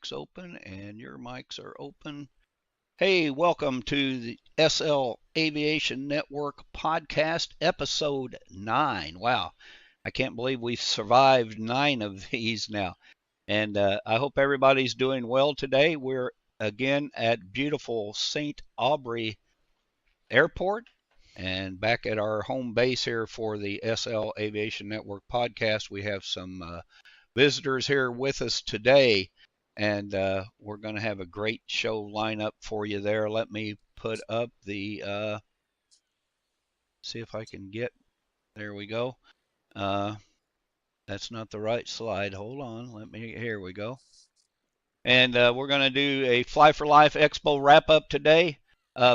mics open, and your mics are open. Hey, welcome to the SL Aviation Network podcast, episode 9. Wow, I can't believe we've survived 9 of these now. And I hope everybody's doing well today. We're again at beautiful St. Aubrey Airport and back at our home base here for the SL Aviation Network podcast. We have some visitors here with us today, and we're going to have a great show lineup for you there. Let me put up the, see if I can get, there we go. That's not the right slide. Hold on. Here we go. And we're going to do a Fly for Life Expo wrap up today.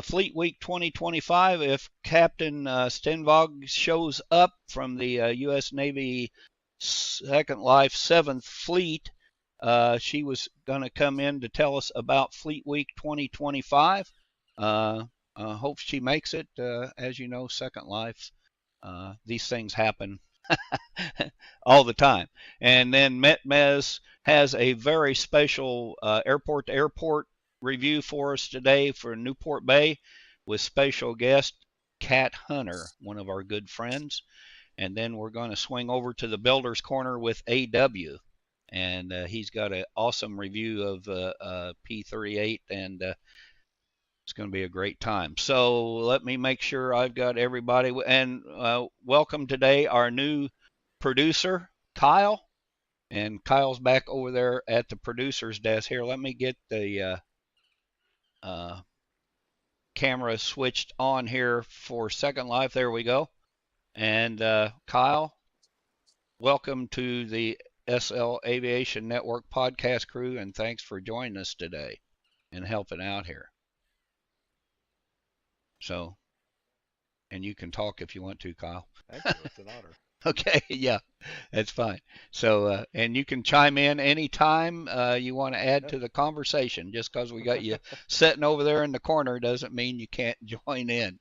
Fleet Week 2025. If Captain Stenvog shows up from the U.S. Navy Second Life 7th Fleet, she was going to come in to tell us about Fleet Week 2025. Hope she makes it. As you know, Second Life, these things happen all the time. And then Metmes has a very special airport-to-airport review for us today for Newport Bay with special guest Cat Hunter, one of our good friends. And then we're going to swing over to the Builder's Corner with AW. And he's got an awesome review of P-38, and it's going to be a great time. So let me make sure I've got everybody. And welcome today our new producer, Kyle. And Kyle's back over there at the producer's desk. Here, let me get the camera switched on here for Second Life. There we go. And Kyle, welcome to the SL Aviation Network podcast crew, and thanks for joining us today and helping out here. So, and you can talk if you want to, Kyle. Thank you. It's an honor. Okay, yeah, that's fine. So, and you can chime in anytime you want to add to the conversation. Just because we got you sitting over there in the corner doesn't mean you can't join in.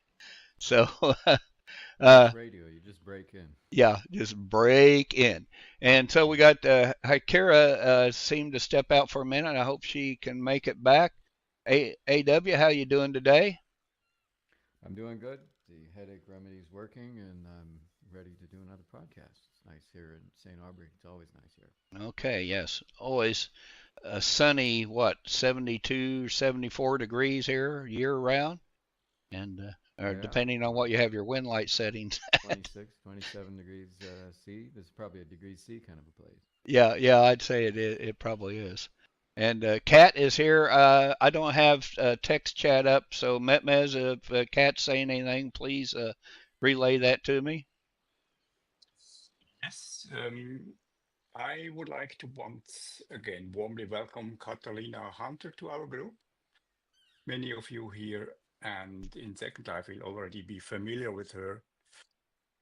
So, radio, you just break in. Yeah, just break in. And so we got Hikara seemed to step out for a minute. I hope she can make it back. AW, how you doing today? I'm doing good. The headache remedy is working, and I'm ready to do another podcast. It's nice here in St. Aubrey. It's always nice here. Okay, yes. Always sunny, what, 72, 74 degrees here year round? And depending on what you have your wind light settings. 26, 27 degrees C. This is probably a degree C kind of a place. Yeah, I'd say it probably is. And Kat is here. I don't have text chat up, so Metmes, if Kat's saying anything, please relay that to me. Yes, I would like to once again warmly welcome Catalina Hunter to our group. Many of you here and in Second Life will already be familiar with her.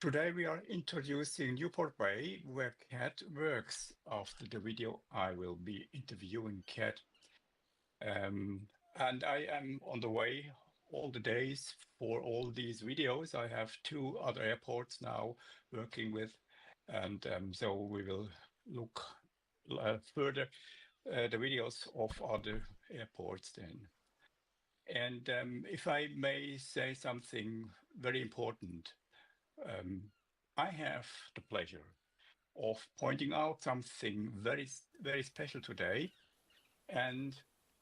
Today we are introducing Newport Bay, where Kat works. After the video, I will be interviewing Kat. And I am on the way all the days for all these videos. I have 2 other airports now working with, and so we will look further the videos of other airports then. And if I may say something very important, I have the pleasure of pointing out something very, very special today. And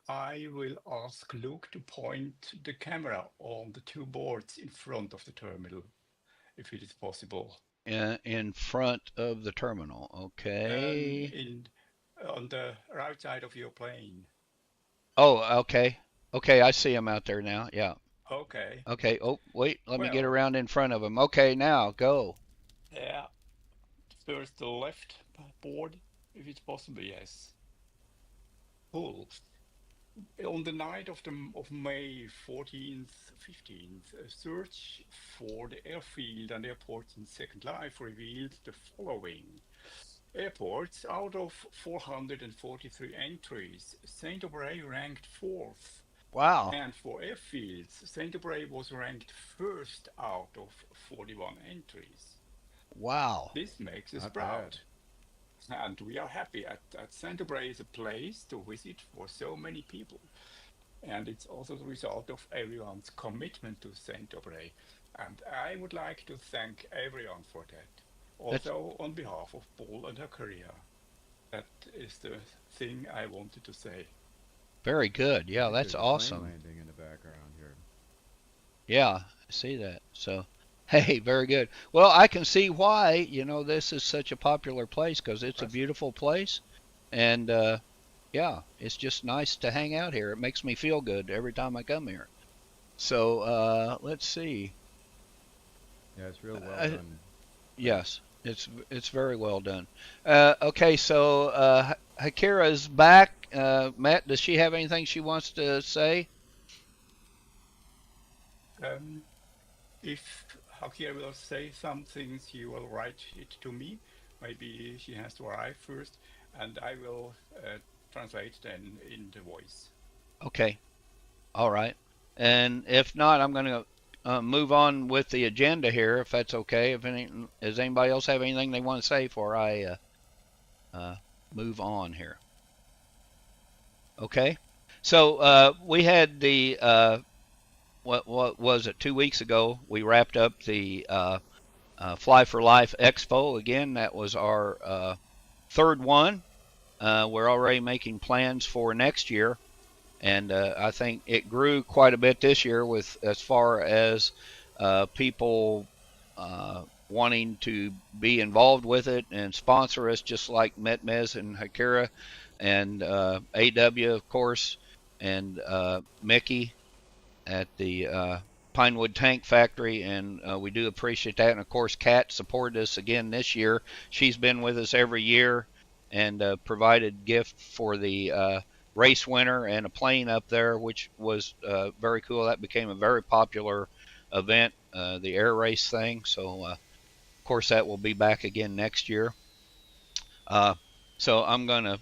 I will ask Luke to point the camera on the 2 boards in front of the terminal, if it is possible. In front of the terminal, okay. On the right side of your plane. Oh, okay. Okay, I see him out there now. Yeah. Okay. Okay. Oh, wait. Let me get around in front of him. Okay, now go. Yeah. First the left board, if it's possible. Yes. Cool. On the night of May 14th, 15th, a search for the airfield and airports in Second Life revealed the following. Airports, out of 443 entries, St. Aubrey ranked 4th. Wow. And for airfields, St. Aubrey was ranked 1st out of 41 entries. Wow. This makes us Not proud. bad. And we are happy at Centerbury is a place to visit for so many people. And it's also the result of everyone's commitment to Centerbury. And I would like to thank everyone for that. That's Also on behalf of Paul and her career. That is the thing I wanted to say. very good. I Yeah, think that's there's a plane awesome. landing in the background here. Yeah, I see that. So, hey, very good. Well, I can see why, this is such a popular place because it's a Impressive. beautiful place. And yeah, it's just nice to hang out here. It makes me feel good every time I come here. So, let's see. Yeah, it's real well Uh, done place. yes, it's very well done. Okay, so Hakira's back. Matt, does she have anything she wants to say? Um, if Hakia will say some things, you will write it to me. Maybe she has to arrive first, and I will translate then in the voice. Okay, all right. And if not, I'm going to move on with the agenda here, if that's okay. If any, does anybody else have anything they want to say before I uh, move on here? Okay. So we had the what was it 2 weeks ago? We wrapped up the Fly for Life Expo again. That was our third one. We're already making plans for next year, and I think it grew quite a bit this year with as far as people wanting to be involved with it and sponsor us, just like Metmes and Hakira and AW, of course, and Mickey at the Pinewood Tank Factory, and we do appreciate that. And of course, Kat supported us again this year. She's been with us every year and provided gift for the race winner and a plane up there, which was very cool. That became a very popular event, the air race thing. So, of course, that will be back again next year. Uh, so I'm going to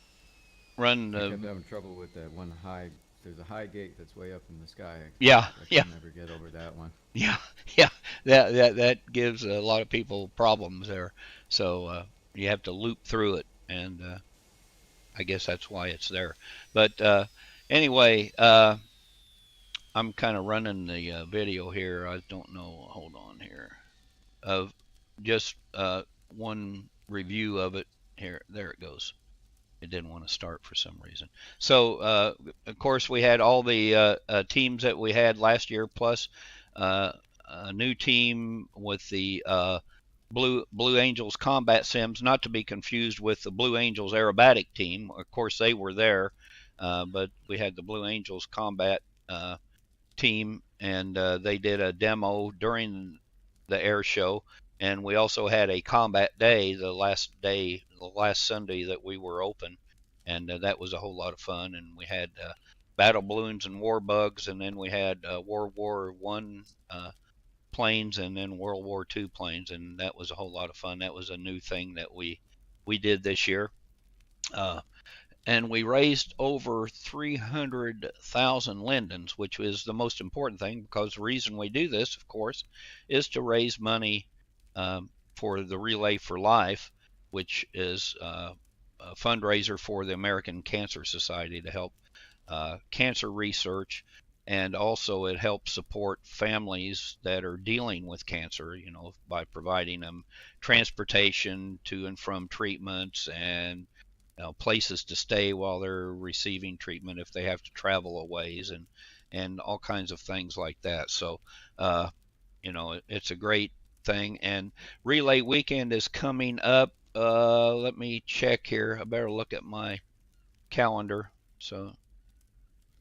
run I kept the. having trouble with that one high. There's a high gate that's way up in the sky. Yeah, I yeah, couldn't ever get over that one. yeah, yeah. That gives a lot of people problems there. So you have to loop through it, and I guess that's why it's there. But anyway, I'm kind of running the video here. I don't know. Hold on here. Of just one review of it. Here, there it goes. It didn't want to start for some reason. So, of course, we had all the teams that we had last year, plus uh, a new team with the Blue Angels Combat Sims, not to be confused with the Blue Angels Aerobatic team. Of course, they were there, but we had the Blue Angels Combat team, and they did a demo during the air show. And we also had a combat day, the last Sunday that we were open, and that was a whole lot of fun. And we had battle balloons and war bugs, and then we had World War One planes, and then World War Two planes, and that was a whole lot of fun. That was a new thing that we did this year. Uh, and we raised over 300,000 lindens, which is the most important thing because the reason we do this, of course, is to raise money for the Relay for Life, which is a fundraiser for the American Cancer Society to help cancer research. And also, it helps support families that are dealing with cancer, by providing them transportation to and from treatments and places to stay while they're receiving treatment if they have to travel a ways and all kinds of things like that. So, it's a great thing. And Relay Weekend is coming up. Let me check here. I better look at my calendar. So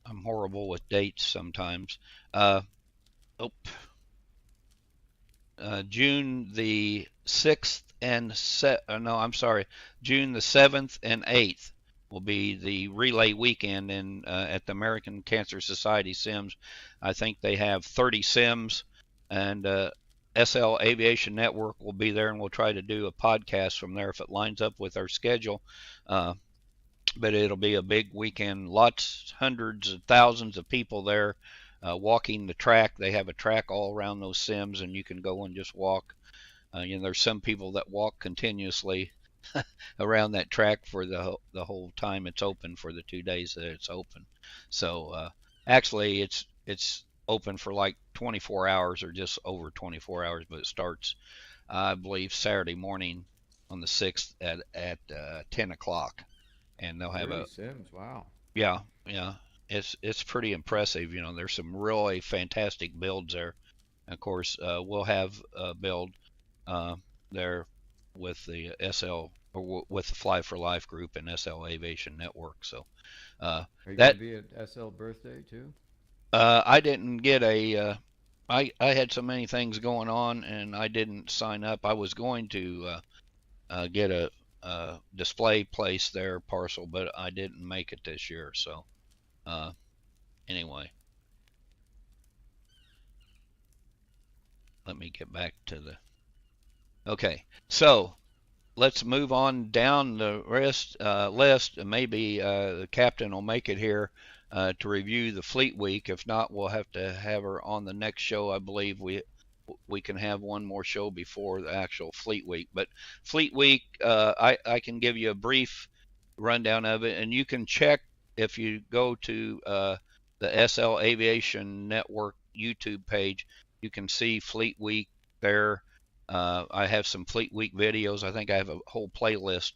I'm horrible with dates sometimes. Uh, oh, June the 6th and no, I'm sorry, June the 7th and 8th will be the relay weekend in at the American Cancer Society Sims. I think they have 30 Sims, and SL Aviation Network will be there, and we'll try to do a podcast from there if it lines up with our schedule. Uh, but it'll be a big weekend. Lots, hundreds of thousands of people there walking the track. They have a track all around those sims, and you can go and just walk. There's some people that walk continuously around that track for the whole time it's open, for the 2 days that it's open. So actually, it's open for like 24 hours or just over 24 hours, but it starts, I believe, Saturday morning on the 6th at 10 o'clock, and they'll have 30 a sims, wow. yeah, yeah. It's pretty impressive. There's some really fantastic builds there. Of course, we'll have a build uh, there with the SL, or with the Fly for Life group and SL Aviation Network. So uh, Are you going that to be at SL birthday too? I didn't get I had so many things going on and I didn't sign up. I was going to get a display place there, parcel, but I didn't make it this year. So uh, anyway, let me get back to the. Okay, so let's move on down the list. Maybe the captain will make it here to review the Fleet Week. If not, we'll have to have her on the next show. I believe we can have one more show before the actual Fleet Week. But Fleet Week, I can give you a brief rundown of it, and you can check if you go to the SL Aviation Network YouTube page. You can see Fleet Week there. I have some Fleet Week videos. I think I have a whole playlist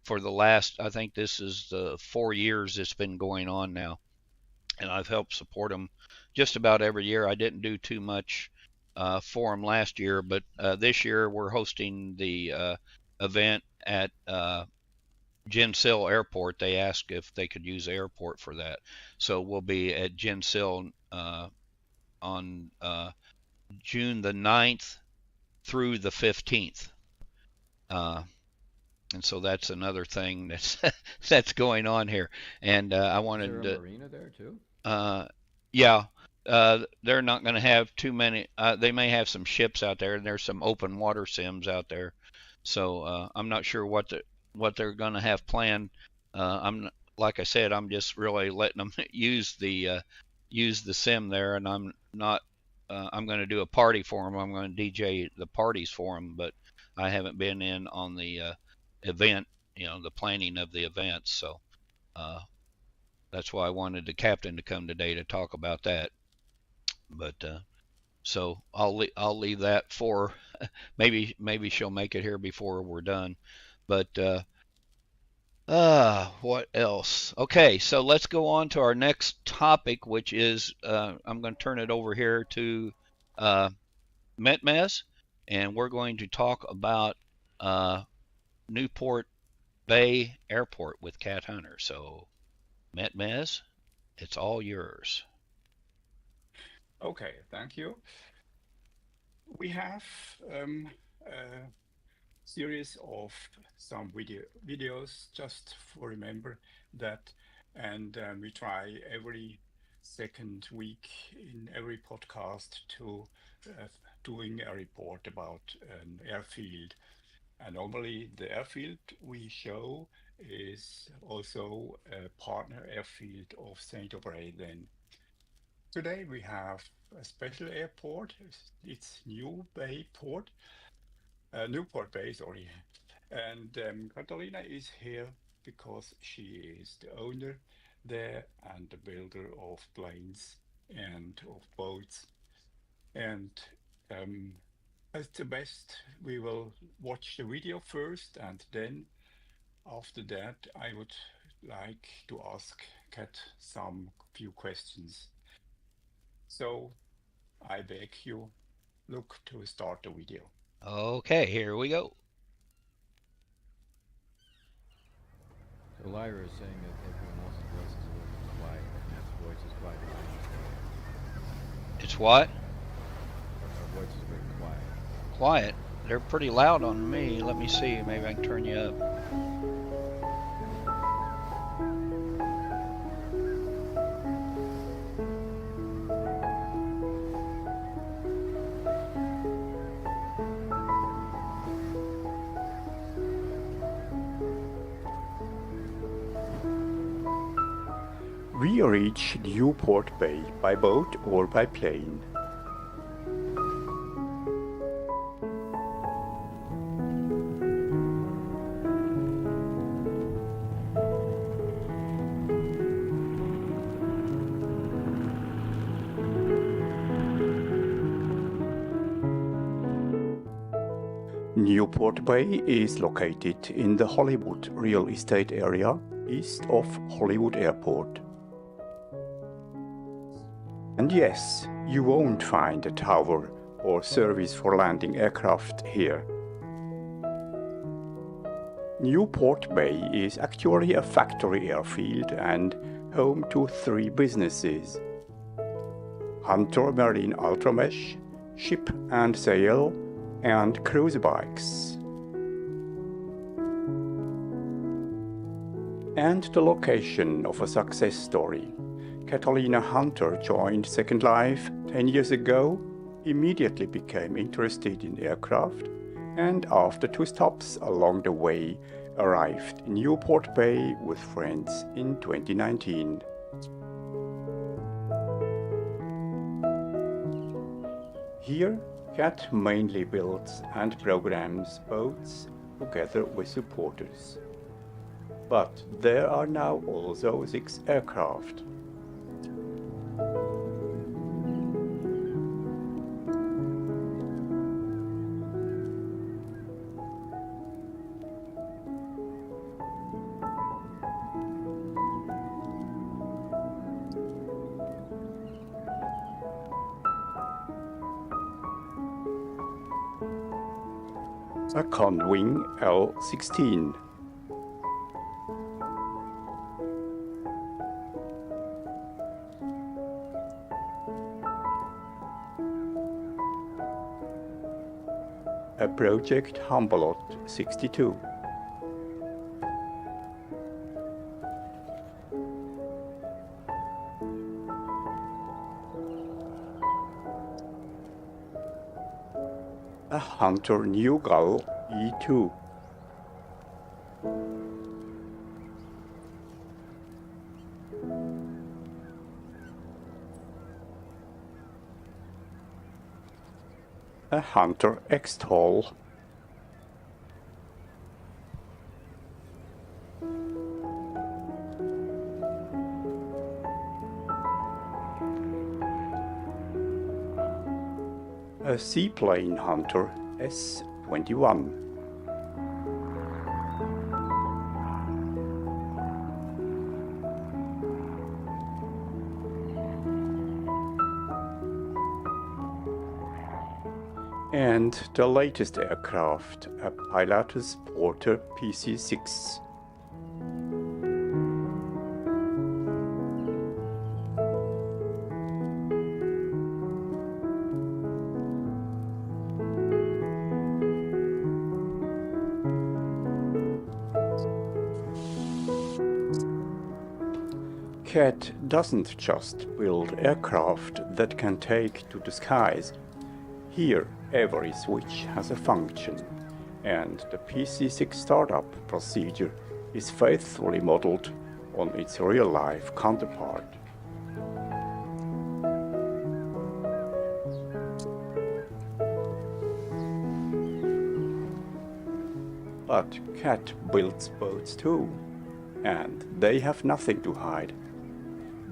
for the last, I think this is the 4 years it's been going on now. And I've helped support them just about every year. I didn't do too much for them last year, but this year we're hosting the event at Gensil Airport. They asked if they could use the airport for that. So we'll be at Gensil on June the 9th through the 15th. And so that's another thing that's going on here. And I wanted Is there a marina there too? Yeah, they're not going to have too many. They may have some ships out there, and there's some open water sims out there. So I'm not sure what they're going to have planned. Like I said, I'm just really letting them use the sim there, and I'm not. I'm going to do a party for them. I'm going to DJ the parties for them, but I haven't been in on the event, the planning of the events. So that's why I wanted the captain to come today to talk about that. But so I'll leave that for maybe she'll make it here before we're done. But what else? Okay, so let's go on to our next topic, which is I'm going to turn it over here to Metmes, and we're going to talk about Newport Bay Airport with Cat Hunter. So, Metmes, it's all yours. Okay, thank you. We have a series of some videos just for remember that, and we try every second week in every podcast to doing a report about an airfield. And normally the airfield we show is also a partner airfield of St. Aubray then. Today we have a special airport. It's Newport Bay, sorry. And Catalina is here because she is the owner there and the builder of planes and of boats. And as the best, we will watch the video first, and then after that, I would like to ask Kat some few questions. So I beg you, look to start the video. Okay, here we go. So Lyra is saying that everyone else's voice is a little bit quiet, and Matt's voice is quite loud. It's what? Our voice is very quiet. Quiet. They're pretty loud on me. Let me see. Maybe I can turn you up. We reach Newport Bay by boat or by plane. Newport Bay is located in the Hollywood real estate area east of Hollywood Airport. And yes, you won't find a tower or service for landing aircraft here. Newport Bay is actually a factory airfield and home to 3 businesses: Hunter Marine Ultramesh, Ship and Sail, and Cruise Bikes. And the location of a success story. Catalina Hunter joined Second Life 10 years ago, immediately became interested in aircraft, and after 2 stops along the way, arrived in Newport Bay with friends in 2019. Here, Cat mainly builds and programs boats together with supporters. But there are now also 6 aircraft. A Conwing L-16. A Project Humboldt 62. A Hunter New Gull E2. A Hunter X-Tall. A Seaplane Hunter S-21. And the latest aircraft, a Pilatus Porter PC-6. Cat doesn't just build aircraft that can take to the skies. Here, every switch has a function, and the PC-6 startup procedure is faithfully modeled on its real-life counterpart. But Cat builds boats too, and they have nothing to hide.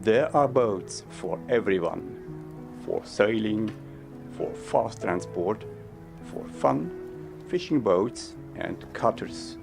There are boats for everyone, for sailing, for fast transport, for fun, fishing boats and cutters.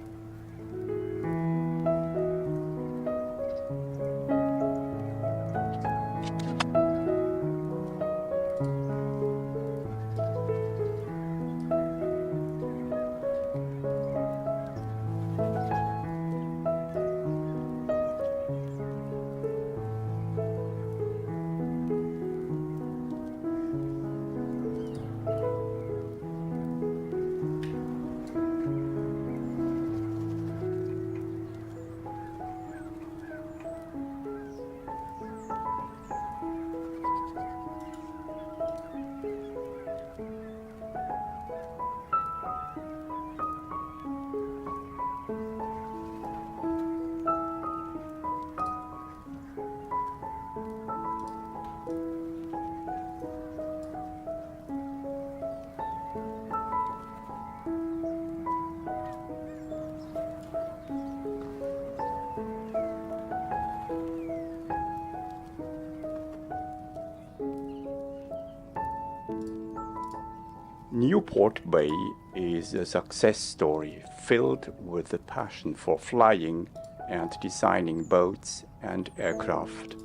Newport Bay is a success story filled with the passion for flying and designing boats and aircraft.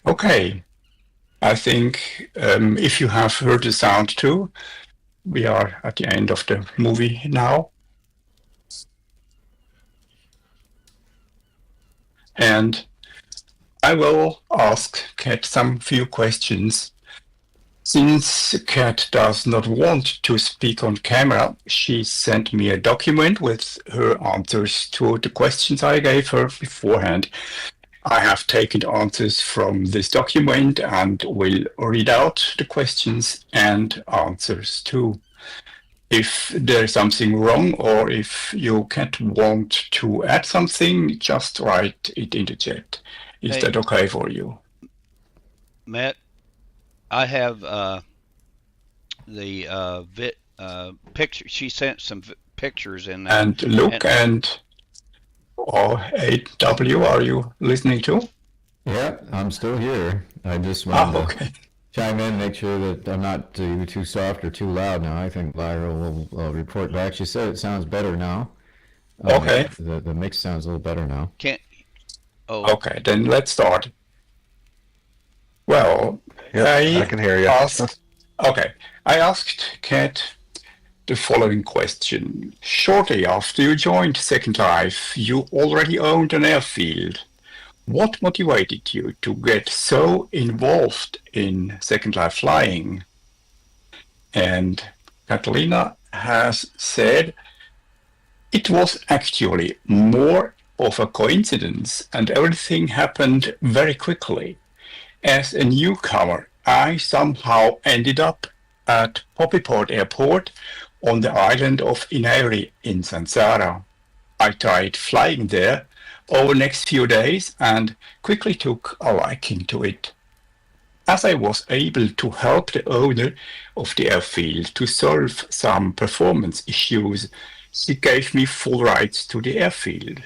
Okay, I think if you have heard the sound too, we are at the end of the movie now. And I will ask Kat some few questions. Since Kat does not want to speak on camera, she sent me a document with her answers to the questions I gave her beforehand. I have taken answers from this document and will read out the questions and answers too. If there's something wrong or if you can't want to add something, just write it in the chat. Is that okay for you? Matt, I have the picture. She sent some pictures in there. And Luke and AW, are you listening too? Yeah, I'm still here. I just wanted to chime in, make sure that I'm not too soft or too loud now. I think Lyra will report back. She said it sounds better now. Okay. The mix sounds a little better now. Okay, then let's start. Well, I can hear you. I asked Kat the following question. Shortly after you joined Second Life, you already owned an airfield. What motivated you to get so involved in Second Life flying? And Catalina has said it was actually more of a coincidence and everything happened very quickly. As a newcomer, I somehow ended up at Poppyport Airport on the island of Inauri in Sansara. I tried flying there over the next few days and quickly took a liking to it. As I was able to help the owner of the airfield to solve some performance issues, she gave me full rights to the airfield.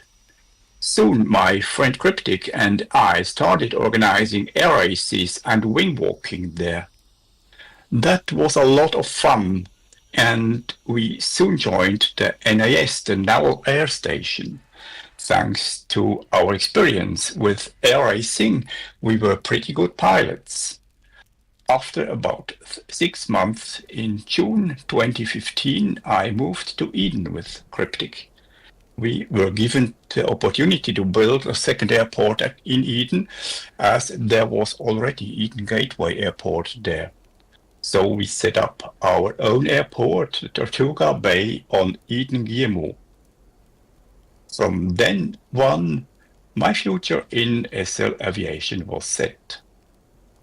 Soon my friend Cryptic and I started organizing air races and wing walking there. That was a lot of fun, and we soon joined the NAS, the Naval Air Station. Thanks to our experience with air racing, we were pretty good pilots. After about 6 months, in June 2015, I moved to Eden with Cryptic. We were given the opportunity to build a second airport in Eden, as there was already Eden Gateway Airport there. So we set up our own airport, Tortuga Bay, on Eden Guillemot. From then on, my future in SL Aviation was set.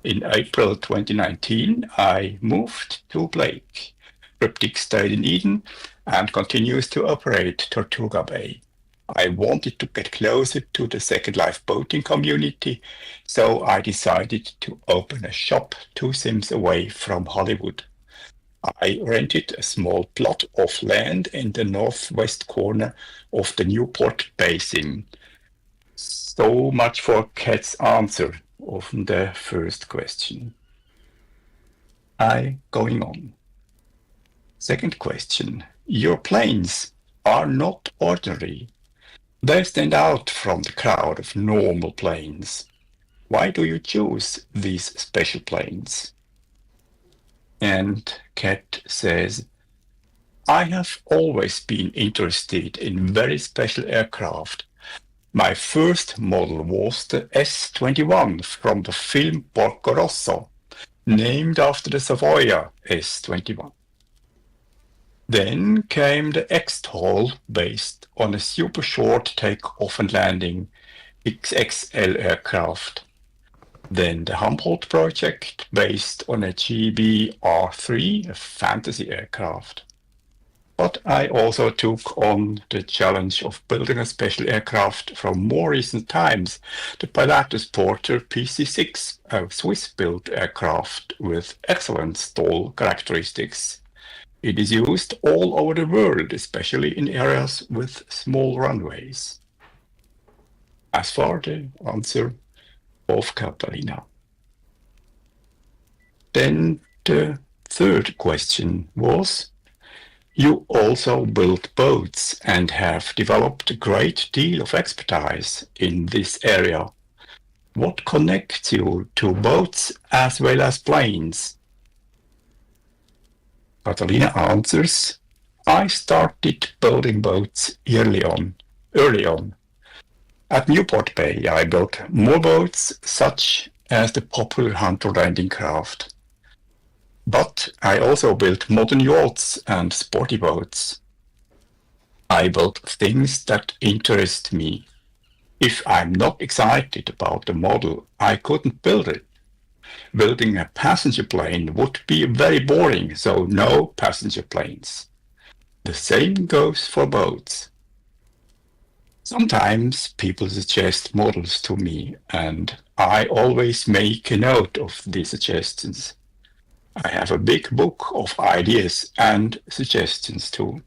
In April 2019, I moved to Blake. Cryptic stayed in Eden and continues to operate Tortuga Bay. I wanted to get closer to the Second Life boating community, so I decided to open a shop 2 sims away from Hollywood. I rented a small plot of land in the northwest corner of the Newport Bay sim. So much for Kat's answer of the first question. Going on. Second question. Your planes are not ordinary. They stand out from the crowd of normal planes. Why do you choose these special planes? And Kat says, I have always been interested in very special aircraft. My first model was the S-21 from the film Porco Rosso, named after the Savoia S-21. Then came the XTOL based on a super short takeoff and landing XXL aircraft. Then the Humboldt project based on a GBR3, a fantasy aircraft. But I also took on the challenge of building a special aircraft from more recent times, the Pilatus Porter PC-6, a Swiss-built aircraft with excellent stall characteristics. It is used all over the world, especially in areas with small runways. As for the answer of Catalina. Then the third question was, you also build boats and have developed a great deal of expertise in this area. What connects you to boats as well as planes? Catalina answers, I started building boats early on. At Newport Bay, I built more boats, such as the popular Hunter landing craft. But I also built modern yachts and sporty boats. I built things that interest me. If I'm not excited about the model, I couldn't build it. Building a passenger plane would be very boring, so no passenger planes. The same goes for boats. Sometimes people suggest models to me, and I always make a note of these suggestions. I have a big book of ideas and suggestions too.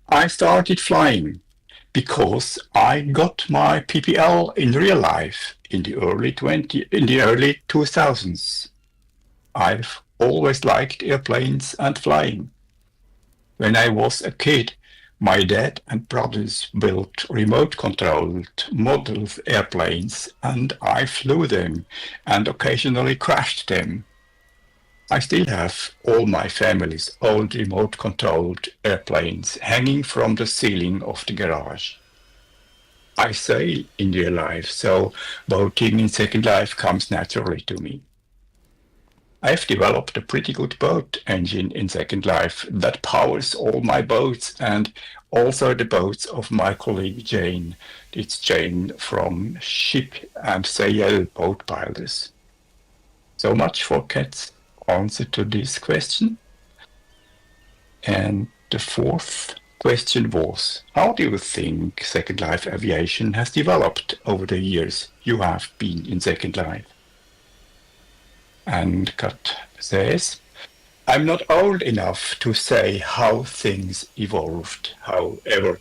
I started flying because I got my PPL in real life in the early 2000s. I've always liked airplanes and flying. When I was a kid, my dad and brothers built remote-controlled model airplanes, and I flew them and occasionally crashed them. I still have all my family's old remote-controlled airplanes hanging from the ceiling of the garage. I sail in real life, so boating in Second Life comes naturally to me. I've developed a pretty good boat engine in Second Life that powers all my boats and also the boats of my colleague Jane. It's Jane from Ship and Sail Boat Builders. So much for Kat's answer to this question. And the fourth question was, how do you think Second Life Aviation has developed over the years you have been in Second Life? And Kat says, I'm not old enough to say how things evolved. However,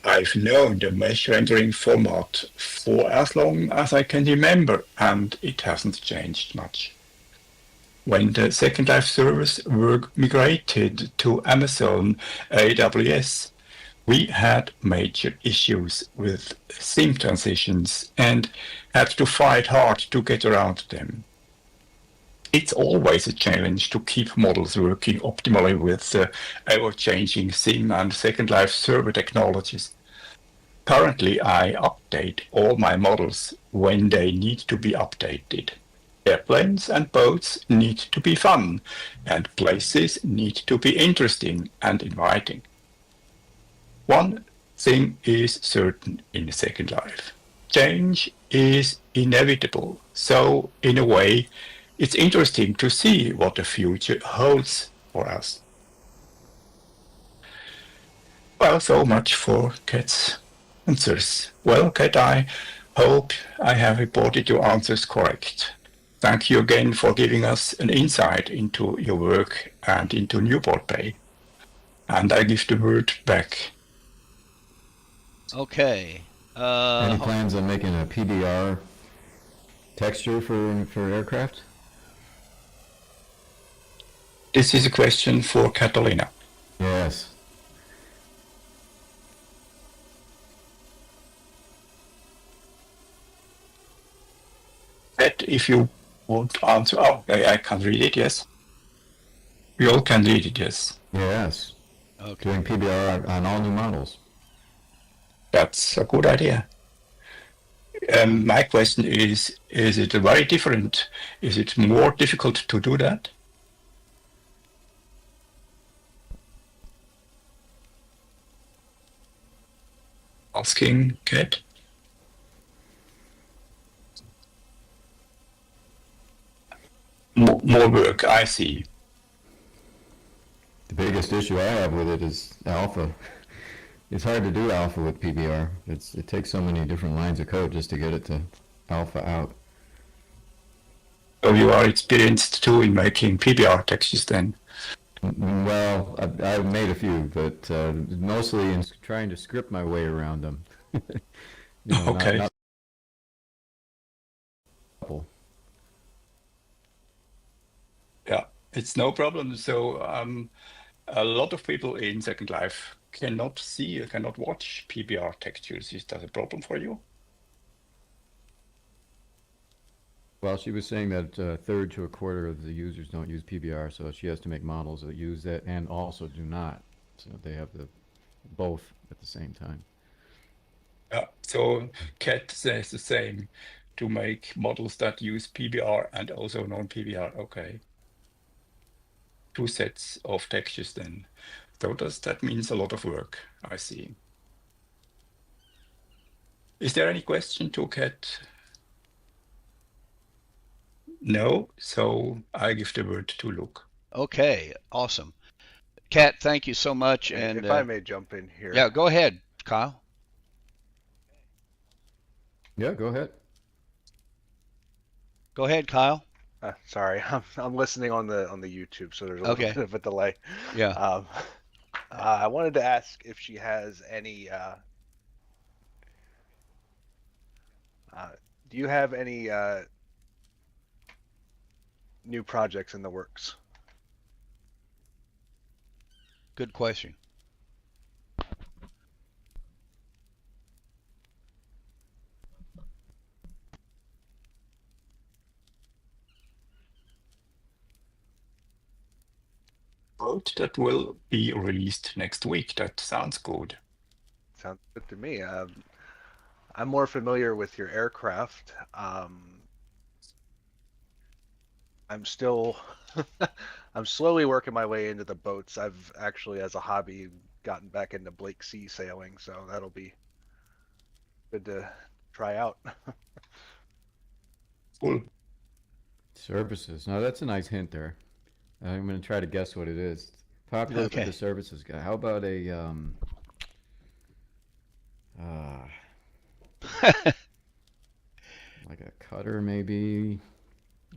I've known the mesh rendering format for as long as I can remember, and it hasn't changed much. When the Second Life servers were migrated to Amazon AWS, we had major issues with sim transitions and had to fight hard to get around them. It's always a challenge to keep models working optimally with ever-changing sim and Second Life server technologies. Currently, I update all my models when they need to be updated. Airplanes and boats need to be fun, and places need to be interesting and inviting. One thing is certain in Second Life. Change is inevitable, so in a way, it's interesting to see what the future holds for us. Well, so much for Kat's answers. Well, Kat, I hope I have reported your answers correct. Thank you again for giving us an insight into your work and into Newport Bay. And I give the word back. Okay. Any plans on making a PBR texture for aircraft? This is a question for Catalina. Yes. Kat, if you want to answer, I can read it, yes. We all can read it, yes. Yes. Okay. Doing PBR on all new models. That's a good idea. My question is it very different? Is it more difficult to do that? Asking Kat. More work, I see. The biggest issue I have with it is alpha. It's hard to do alpha with PBR. It takes so many different lines of code just to get it to alpha out. So you are experienced too in making PBR textures then? Well, I've made a few, but mostly in trying to script my way around them. Okay. Not Yeah, it's no problem. So a lot of people in Second Life cannot see, cannot watch PBR textures. Is that a problem for you? Well, she was saying that a third to a quarter of the users don't use PBR, so she has to make models that use that and also do not. So they have both at the same time. Yeah, so Kat says the same, to make models that use PBR and also non-PBR. Okay. 2 sets of textures then. So that means a lot of work, I see. Is there any question to Kat? No, so I give the word to Luke. Okay, awesome. Kat, thank you so much. And And if I may jump in here. yeah, go ahead, Kyle. Yeah, go ahead. Go ahead, Kyle. Sorry, I'm listening on the YouTube, so there's a little Okay. bit of a delay. Yeah. I wanted to ask if she has any. Do you have any new projects in the works? Good question. Boat that will be released next week. That sounds good. Sounds good to me. I'm more familiar with your aircraft. I'm still, I'm slowly working my way into the boats. I've actually, as a hobby, gotten back into Blake Sea sailing, so that'll be good to try out. Cool. Services. Now that's a nice hint there. I'm going to try to guess what it is. Popular Okay. with the services guy. How about a like a cutter maybe,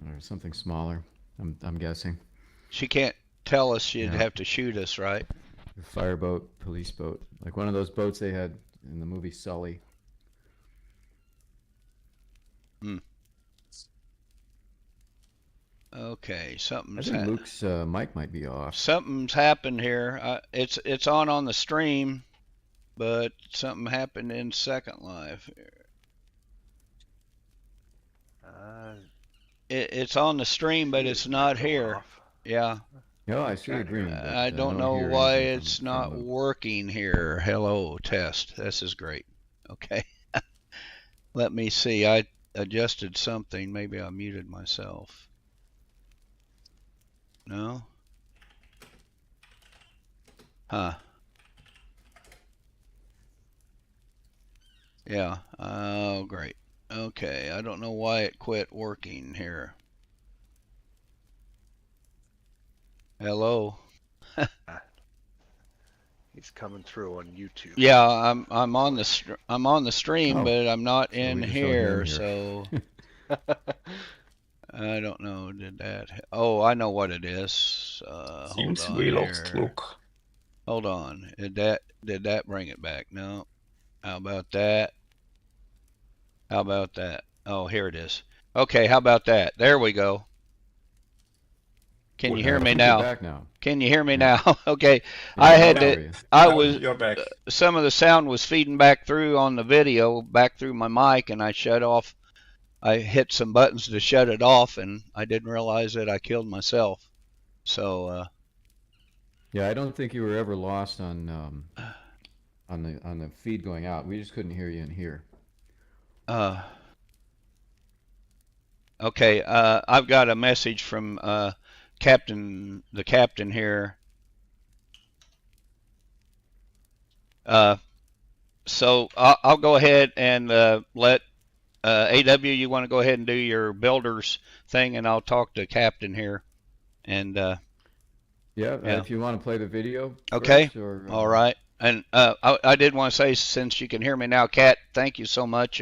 or something smaller? I'm guessing. She can't tell us. She'd Yeah. have to shoot us, right? A fireboat, police boat, like one of those boats they had in the movie Sully. Okay, I something's think Luke's mic might be off. something's happened here. It's on the stream, but something happened in Second Life. It's on the stream, but it's not here. Yeah. No, I see the green. but I don't know hear why anything it's from not Luke. working here. Hello, test. This is great. Okay. Let me see. I adjusted something. Maybe I muted myself. No? Huh. Yeah. Oh, great. Okay. I don't know why it quit working here. Hello. He's coming through on YouTube. Yeah, I'm on the stream, Oh. but I'm not So in we just don't hear here, him so I don't know. Did that? Oh, I know what it is. Hold Seems on we lost here. Luke. Hold on. Did that bring it back? No. How about that? How about that? Oh, here it is. Okay, how about that? There we go. Can you hear me You're now? back now. Can you hear me now? Okay. Yeah, I had how to. are you? I Now was. You're back. Some of the sound was feeding back through on the video, back through my mic, and I shut off. I hit some buttons to shut it off, and I didn't realize that I killed myself. So, Yeah, I don't think you were ever lost on the feed going out. We just couldn't hear you in here. okay. I've got a message from the captain here. So I'll go ahead and let AW. You want to go ahead and do your builders thing, and I'll talk to Captain here, and Yeah, Yeah. if you want to play the video. Okay. First, or, All right. And I did want to say, since you can hear me now, Kat, thank you so much.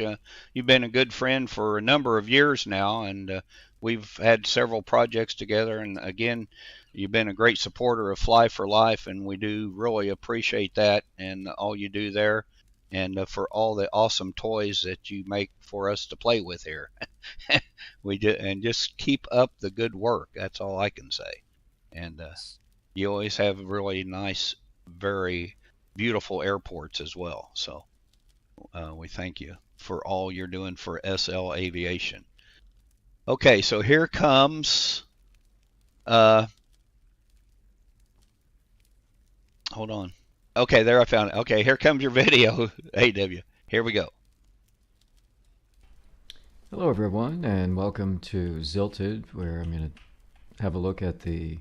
You've been a good friend for a number of years now, and we've had several projects together. And again, you've been a great supporter of Fly for Life, and we do really appreciate that and all you do there, and for all the awesome toys that you make for us to play with here. We do, and just keep up the good work. That's all I can say. And you always have really nice, very beautiful airports as well. So we thank you for all you're doing for SL Aviation. Okay, so here comes. Hold on. Okay, there I found it. Okay, here comes your video, AW. Here we go. Hello, everyone, and welcome to Zilted, where I'm going to have a look at the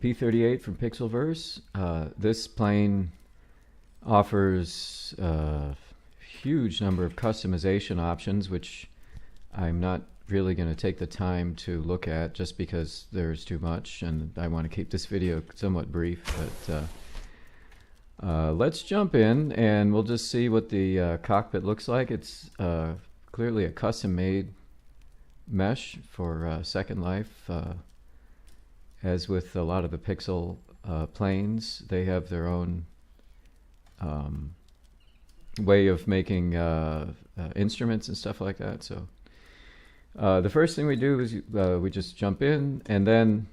P-38 from PixelVerse. This plane offers a huge number of customization options, which I'm not really going to take the time to look at just because there's too much, and I want to keep this video somewhat brief. But let's jump in, and we'll just see what the cockpit looks like. It's clearly a custom-made mesh for Second Life. As with a lot of the Pixel planes, they have their own way of making instruments and stuff like that. So the first thing we do is we just jump in, and then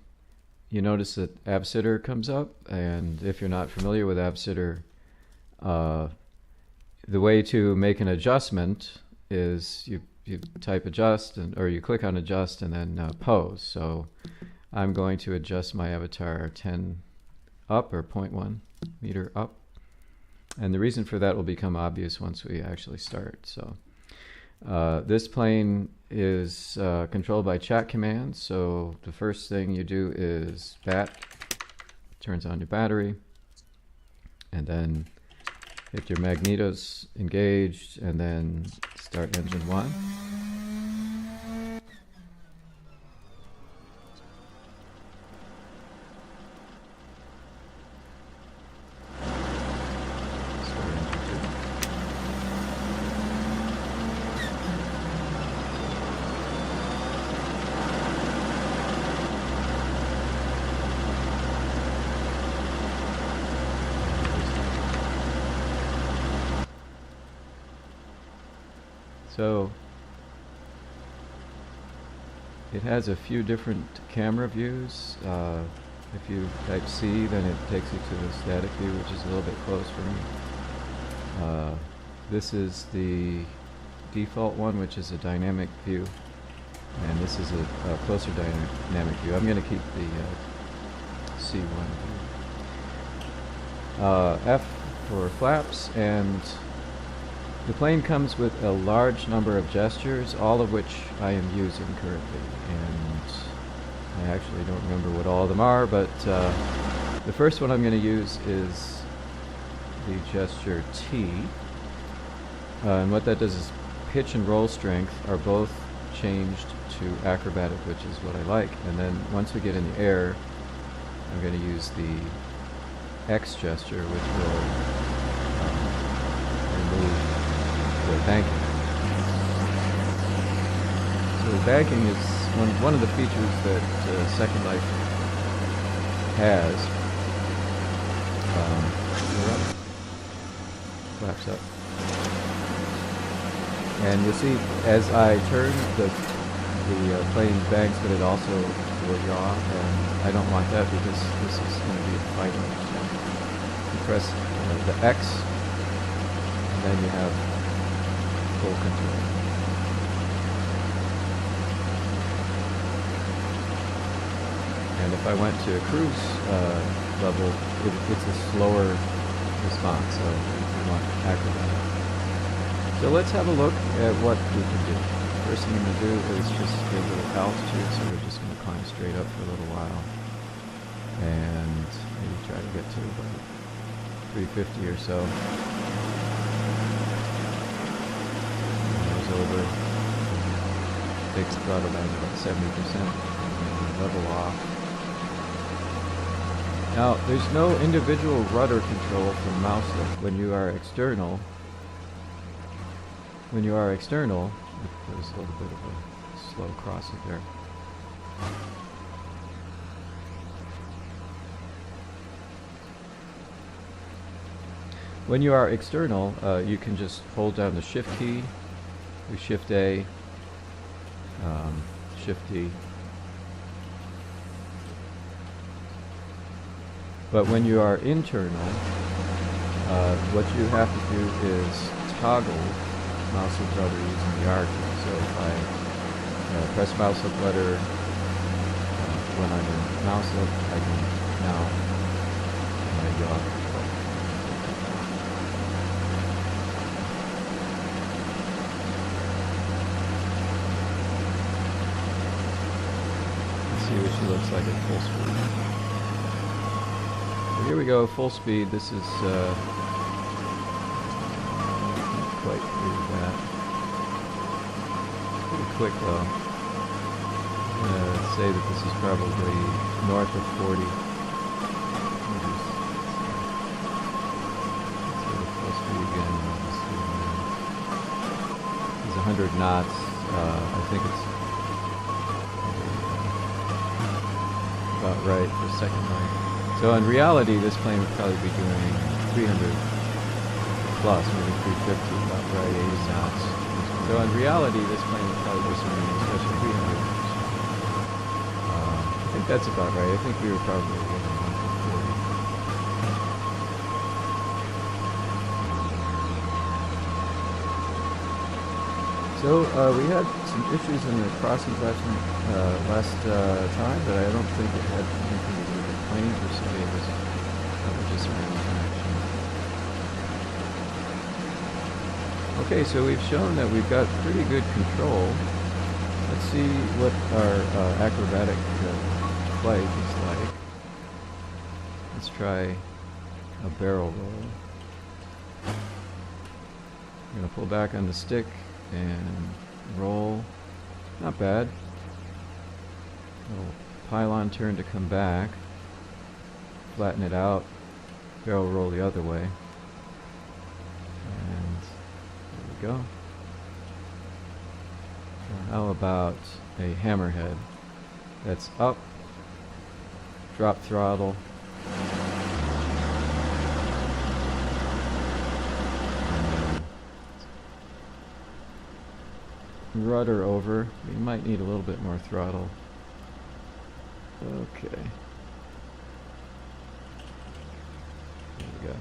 you notice that AvSitter comes up. And if you're not familiar with AvSitter, the way to make an adjustment is you type adjust, or you click on adjust and then pose. So I'm going to adjust my avatar 10 up, or 0.1 meter up. And the reason for that will become obvious once we actually start. So this plane is controlled by chat commands. So the first thing you do is bat, turns on your battery, and then hit your magnetos engaged, and then start engine 1. So it has a few different camera views. If you type C, then it takes you to the static view, which is a little bit close for me. This is the default one, which is a dynamic view, and this is a closer dynamic view. I'm going to keep the C1 view. F for flaps, and the plane comes with a large number of gestures, all of which I am using currently, and I actually don't remember what all of them are, but the first one I'm going to use is the gesture T, and what that does is pitch and roll strength are both changed to acrobatic, which is what I like, and then once we get in the air, I'm going to use the X gesture, which will remove the banking. So the banking is one of the features that Second Life has. Flaps up. And you'll see as I turn, the plane banks, but it also will yaw, and I don't want that because this is going to be a fight. You press the X, and then you have full control. And if I went to cruise level, it's a slower response, so you want acrobatic. So let's have a look at what we can do. First thing I'm going to do is just get a little altitude, so we're just going to climb straight up for a little while. And maybe try to get to about 350 or so. Over, takes the throttle down to about 70%, and level off. Now, there's no individual rudder control from mouse lift when you are external. When you are external, there's a little bit of a slow crossing there. When you are external, you can just hold down the Shift key, do Shift A, Shift D. But when you are internal, what you have to do is toggle mouse lift rudder using the R key. So if I press mouse lift rudder when I'm in mouse lift, I can now yaw control. Let's see what she looks like at full speed. So here we go, full speed. This is not quite through that. Pretty quick though. I'm gonna say that this is probably north of 40. Let's see the full speed again. It's 100 knots. I think it's about right for Second Life. So in reality, this plane would probably be doing 300 plus, maybe 350, about right, 80 knots. So in reality, this plane would probably be swimming in special 300 knots. I think that's about right. I think we were probably getting 140. So we had some issues in the crossings last time, but I don't think it had anything to do with the plane per se. It was just random action. Okay, so we've shown that we've got pretty good control. Let's see what our acrobatic flight is like. Let's try a barrel roll. I'm going to pull back on the stick and roll. Not bad. Little pylon turn to come back. Flatten it out. Barrel roll the other way. And there we go. How about a hammerhead? That's up, drop throttle, and rudder over. We might need a little bit more throttle. Okay. There we go.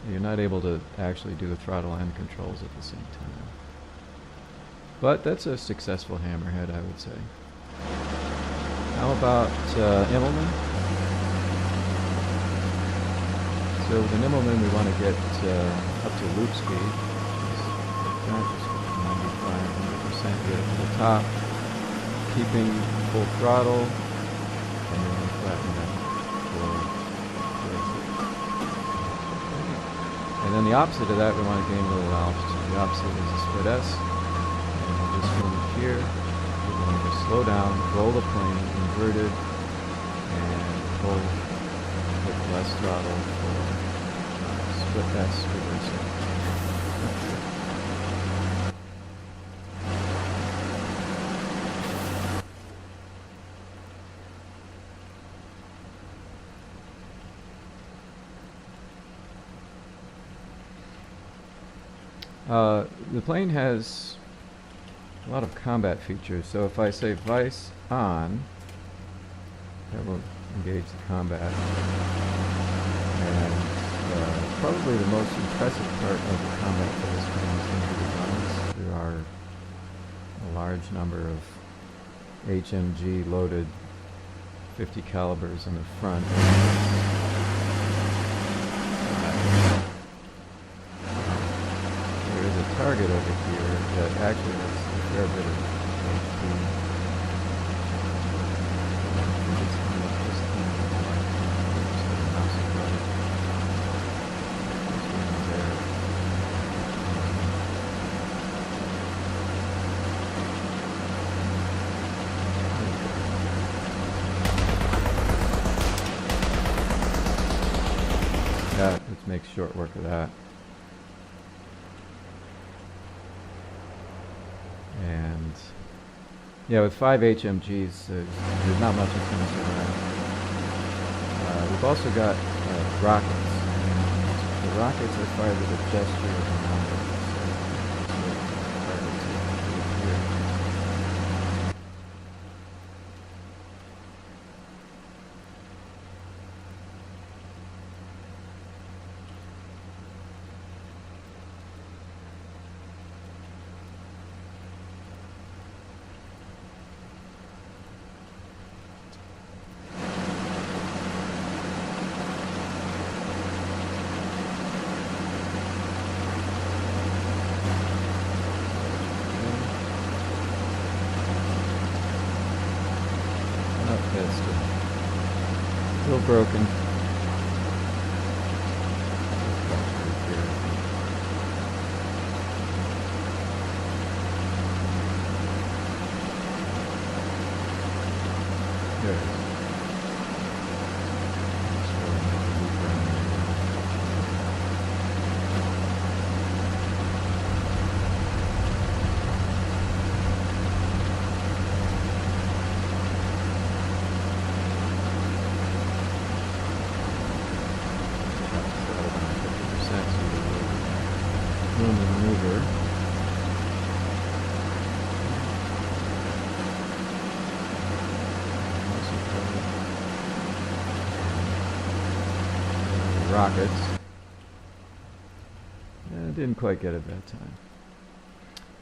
You're not able to actually do the throttle and controls at the same time. But that's a successful hammerhead, I would say. How about Immelman? So with an Immelman, we want to get up to loop speed. Just 95, 100%. Get it to the top, keeping full throttle, and then flatten that forward. And then the opposite of that, we want to gain a little altitude. The opposite is a split S. Just from here, we're going to slow down, roll the plane, inverted, and pull with less throttle for split S reversal. The plane has a lot of combat features, so if I say Vice on, that will engage the combat. And probably the most impressive part of the combat for this plane is injury guns. There are a large number of HMG loaded 50 calibers in the front. There is a target over here that actually has a fair bit of HP. makes short work of that. And yeah, with 5 HMGs, there's not much that's going to survive. We've also got rockets. The rockets are fired with a gesture of a number. Still broken. There it is. Rockets. Didn't quite get it that time.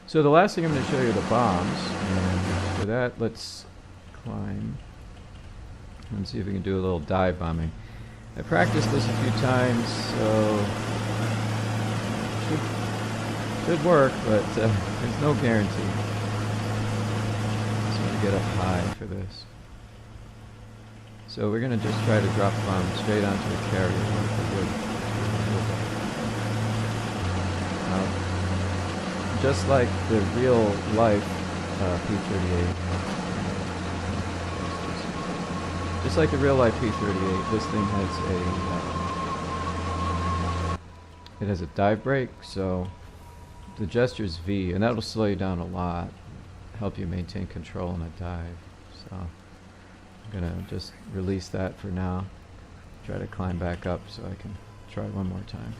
So the last thing I'm going to show you are the bombs, and for that let's climb and see if we can do a little dive bombing. I practiced this a few times, so should work, but there's no guarantee. Just want to get up high for this. So we're going to just try to drop the bomb straight onto the carrier. Just like the real life P-38. Just like the real life P-38, this thing has a it has a dive brake, so the gesture is V, and that'll slow you down a lot, help you maintain control in a dive. So I'm gonna just release that for now. Try to climb back up so I can try one more time.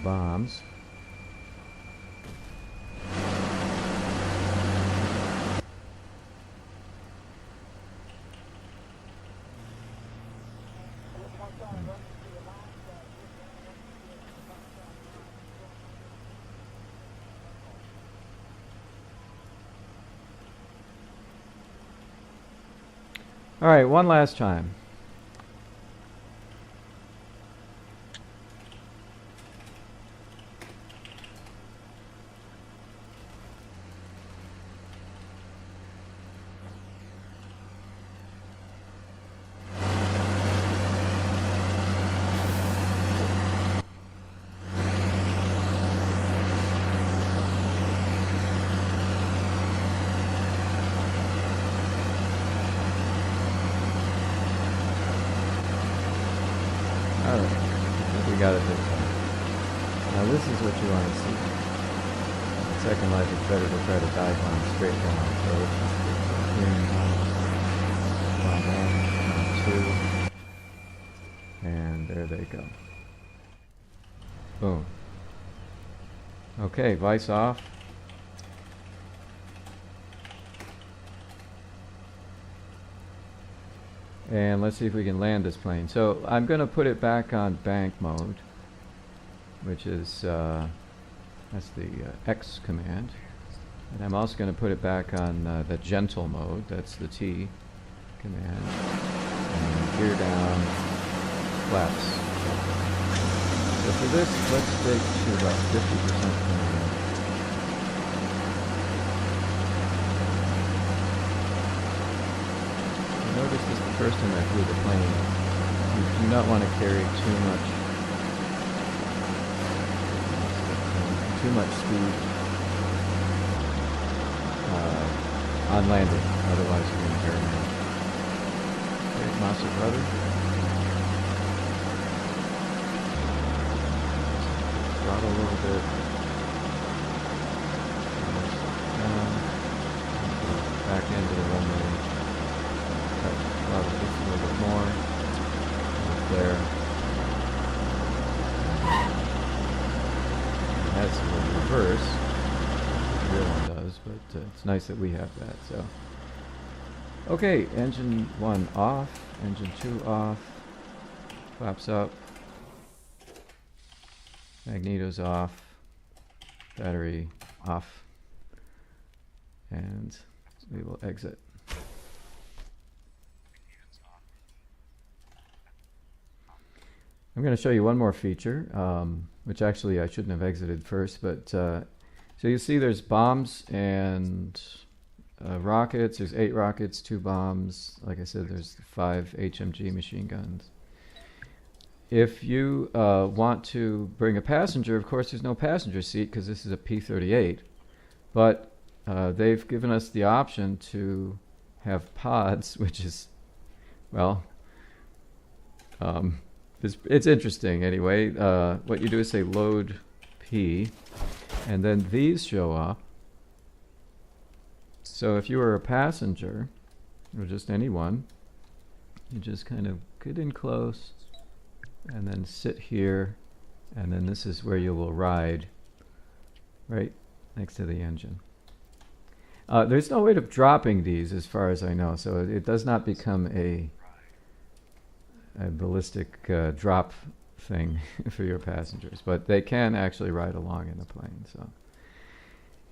Bombs. All right, one last time. Got it this time. Now this is what you want to see. In Second Life, it's better to try to dive bomb straight down. So let's just get bomb 1, bomb 2, and there they go. Boom. Okay, vice off. And let's see if we can land this plane. So I'm going to put it back on bank mode, which is, that's the X command. And I'm also going to put it back on the gentle mode, that's the T command. And gear down, flaps. So for this, let's take to about 50% command. Notice this is the first time I flew the plane. You do not want to carry too much speed on landing, otherwise you're going to airman. Okay, Master Brother. Throttle a little bit. Down. Back into the runway. Throttle just a little bit more. Right there. And that's a little reverse. The real one does, but it's nice that we have that. So, okay, engine 1 off, engine 2 off, flaps up, magnetos off, battery off, and we will exit. I'm going to show you one more feature, which actually I shouldn't have exited first, but so you see there's bombs and rockets. There's 8 rockets, 2 bombs. Like I said, there's 5 HMG machine guns. If you want to bring a passenger, of course there's no passenger seat because this is a P-38, but they've given us the option to have pods, which is, well, it's interesting anyway. What you do is say load P, and then these show up. So if you were a passenger, or just anyone, you just kind of get in close, and then sit here, and then this is where you will ride, right next to the engine. There's no way of dropping these as far as I know, so it does not become a ballistic drop thing for your passengers, but they can actually ride along in the plane. So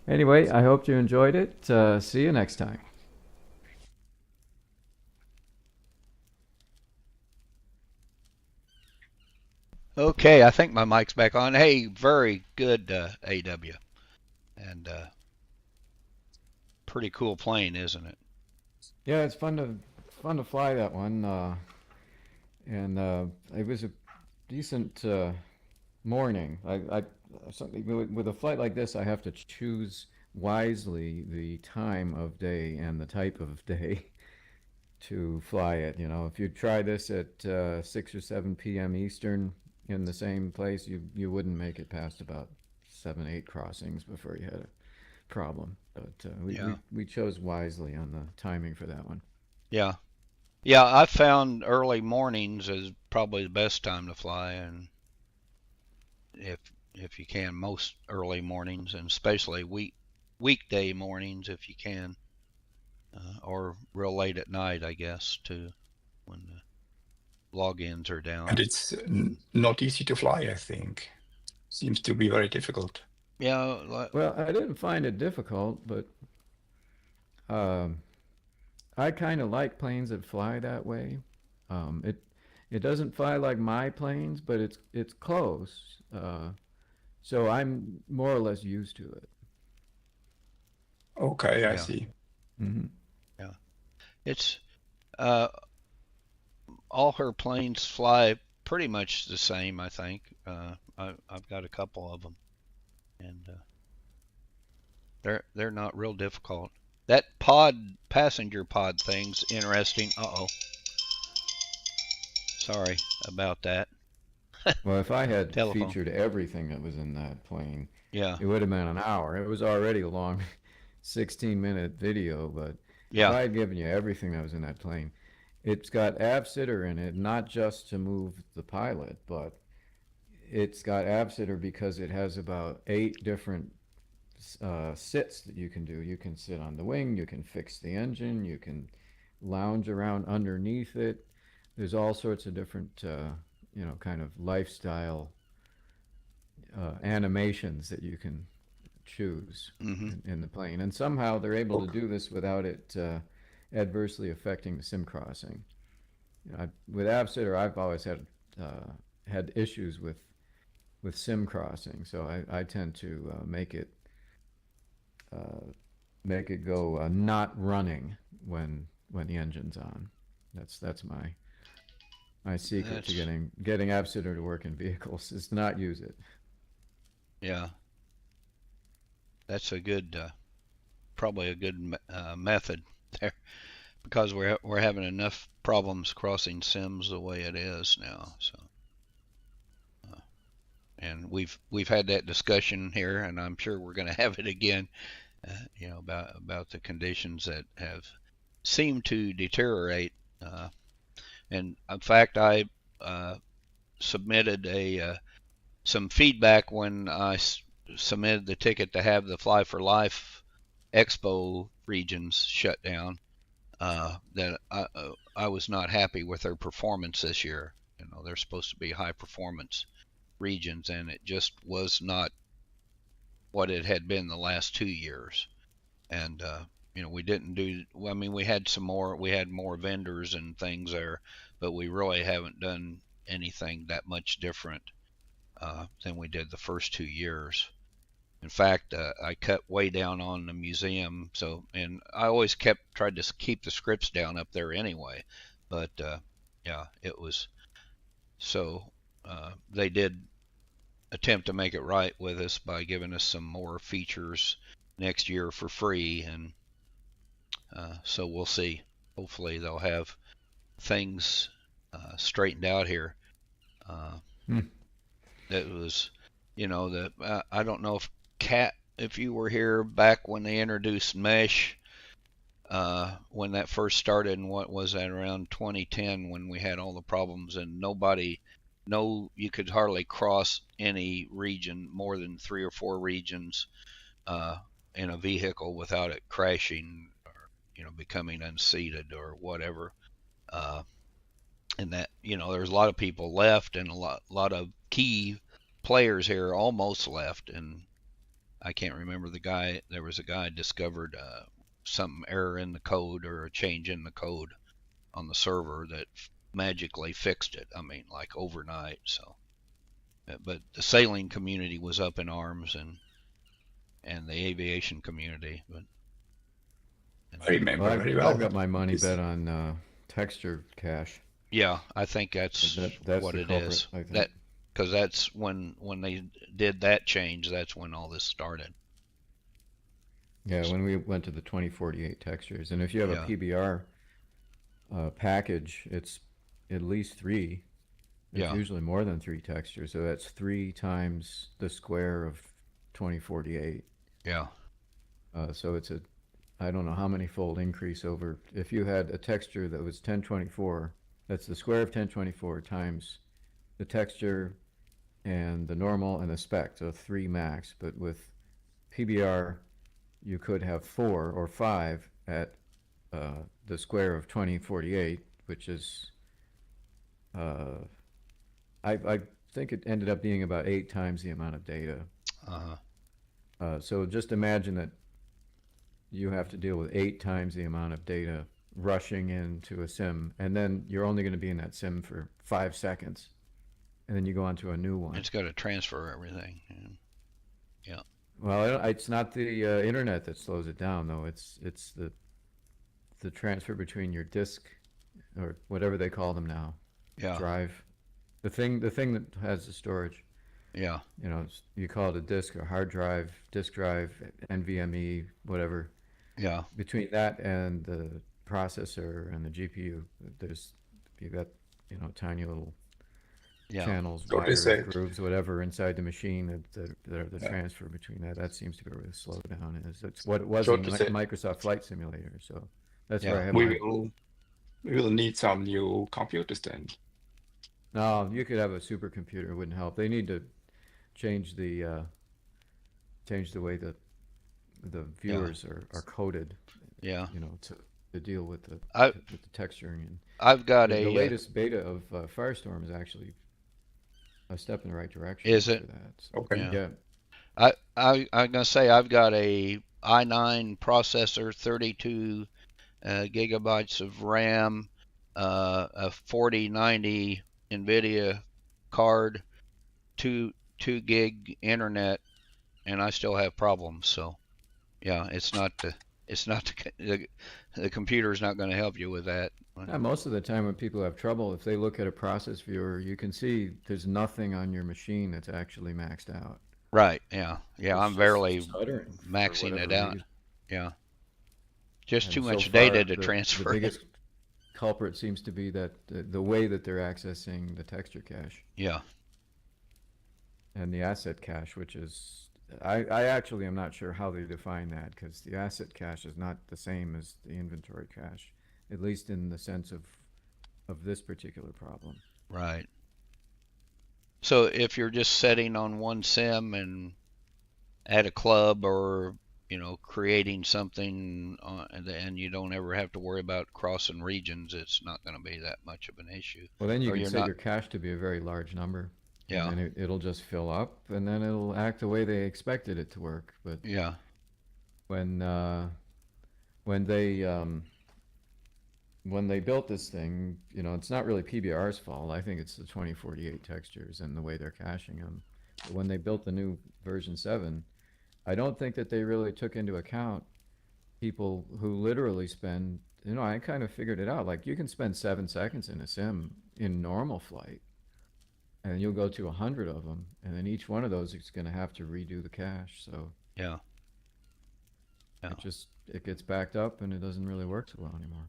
anyway, I hope you enjoyed it. See you next time. Okay, I think my mic's back on. Hey, very good AW, and pretty cool plane, isn't it? Yeah, it's fun to fly that one. And it was a decent morning. I something with a flight like this, I have to choose wisely the time of day and the type of day to fly it. You know, if you try this at 6 or 7 p.m. Eastern in the same place, you wouldn't make it past about 7, 8 crossings before you had a problem. But we chose wisely on the timing for that one. Yeah. Yeah, I found early mornings is probably the best time to fly, and if you can, most early mornings, and especially weekday mornings if you can, or real late at night, I guess, too, when the logins are down. And it's not easy to fly, I think. Seems to be very difficult. Yeah. Well, I didn't find it difficult, but I kind of like planes that fly that way. It doesn't fly like my planes, but it's close. So I'm more or less used to it. Okay, I see. Mm-hmm. Yeah. It's all her planes fly pretty much the same, I think. I've got a couple of them, and they're not real difficult. That passenger pod thing's interesting. Uh-oh. Sorry about that. Well, if I had Telephone. featured everything that was in that plane, Yeah. it would have been an hour. It was already a long 16-minute video, but Yeah. if I had given you everything that was in that plane, it's got AvSitter in it, not just to move the pilot, but it's got AvSitter because it has about 8 different sits that you can do. You can sit on the wing, you can fix the engine, you can lounge around underneath it. There's all sorts of different, kind of lifestyle animations that you can choose in the plane. And somehow they're able to do this without it adversely affecting the sim crossing. With AppSitter, I've always had issues with sim crossing, so I tend to make it go not running when the engine's on. That's my secret to getting AppSitter to work in vehicles is to not use it. Yeah, that's a good, probably a good method there, because we're having enough problems crossing sims the way it is now. So, and we've had that discussion here, and I'm sure we're going to have it again. About the conditions that have seemed to deteriorate. And in fact, I submitted some feedback when I submitted the ticket to have the Fly for Life Expo regions shut down. That I was not happy with their performance this year. They're supposed to be high performance regions, and it just was not what it had been the last 2 years. And we didn't do, I mean, we had more vendors and things there, but we really haven't done anything that much different than we did the first 2 years. In fact, I cut way down on the museum, and I always tried to keep the scripts down up there anyway, but yeah, it was, so they did attempt to make it right with us by giving us some more features next year for free, and so we'll see. Hopefully they'll have things straightened out here. That was, I don't know if you were here back when they introduced mesh, when that first started, and what was that, around 2010, when we had all the problems and you could hardly cross any region, more than 3 or 4 regions in a vehicle without it crashing or becoming unseated or whatever. And that there's a lot of people left, and a lot of key players here almost left, and I can't remember the guy. There was a guy discovered some error in the code or a change in the code on the server that magically fixed it. I mean, like overnight. So, but the sailing community was up in arms, and the aviation community. But I remember very well. I've got my money bet on texture cache. Yeah, I think that's what it culprit, is. Because that's when they did that change. That's when all this started. Yeah, when we went to the 2048 textures, and if you have a PBR package, it's at least 3. It's usually more than 3 textures, so that's 3 times the square of 2048. Yeah. So it's I don't know how many fold increase over. If you had a texture that was 1024, that's the square of 1024 times the texture and the normal and the spec, so 3 max. But with PBR, you could have 4 or 5 at the square of 2048, which is, I think it ended up being about 8 times the amount of data. So just imagine that you have to deal with 8 times the amount of data rushing into a sim, and then you're only going to be in that sim for 5 seconds, and then you go on to a new one. It's got to transfer everything. Yeah. Well, it's not the internet that slows it down, though. It's the transfer between your disk, or whatever they call them now. Yeah. Drive. The thing that has the storage. Yeah. You call it a disk or hard drive, disk drive, NVMe, whatever. Yeah. Between that and the processor and the GPU, you got tiny little channels, wires, grooves, whatever inside the machine that the transfer between that seems to be where the slowdown is. That's what it was in Microsoft Flight Simulator. So that's where I have we will need some new computers then. No, you could have a supercomputer. It wouldn't help. They need to change the way the viewers are coded. Yeah. to deal with the I texturing. And I've got the a latest beta of Firestorm is actually a step in the right direction is for it? that. So, Okay. Yeah. I'm gonna say I've got a i9 processor, 32 gigabytes of RAM, a 4090 NVIDIA card, two gig internet, and I still have problems. So yeah, the computer's not going to help you with that. yeah, most of the time when people have trouble, if they look at a process viewer, you can see there's nothing on your machine that's actually maxed out. Right. Yeah. Yeah. It's I'm just barely stuttering for maxing it whatever out. reason. Yeah. Just too And so much far, data to the transfer. biggest culprit seems to be that the way that they're accessing the texture cache Yeah. and the asset cache, which is, I actually am not sure how they define that, because the asset cache is not the same as the inventory cache, at least in the sense of this particular problem. Right. So if you're just setting on one sim and at a club or creating something and you don't ever have to worry about crossing regions, it's not going to be that much of an issue. Well, then you Or can you're set not. your cache to be a very large number, Yeah. and then it'll just fill up, and then it'll act the way they expected it to work. But Yeah. when when they built this thing, it's not really PBR's fault. I think it's the 2048 textures and the way they're caching them. But when they built the new version 7, I don't think that they really took into account people who literally spend, I kind of figured it out. Like, you can spend 7 seconds in a sim in normal flight, and you'll go to 100 of them, and then each one of those is going to have to redo the cache. So Yeah. Yeah. it gets backed up, and it doesn't really work so well anymore.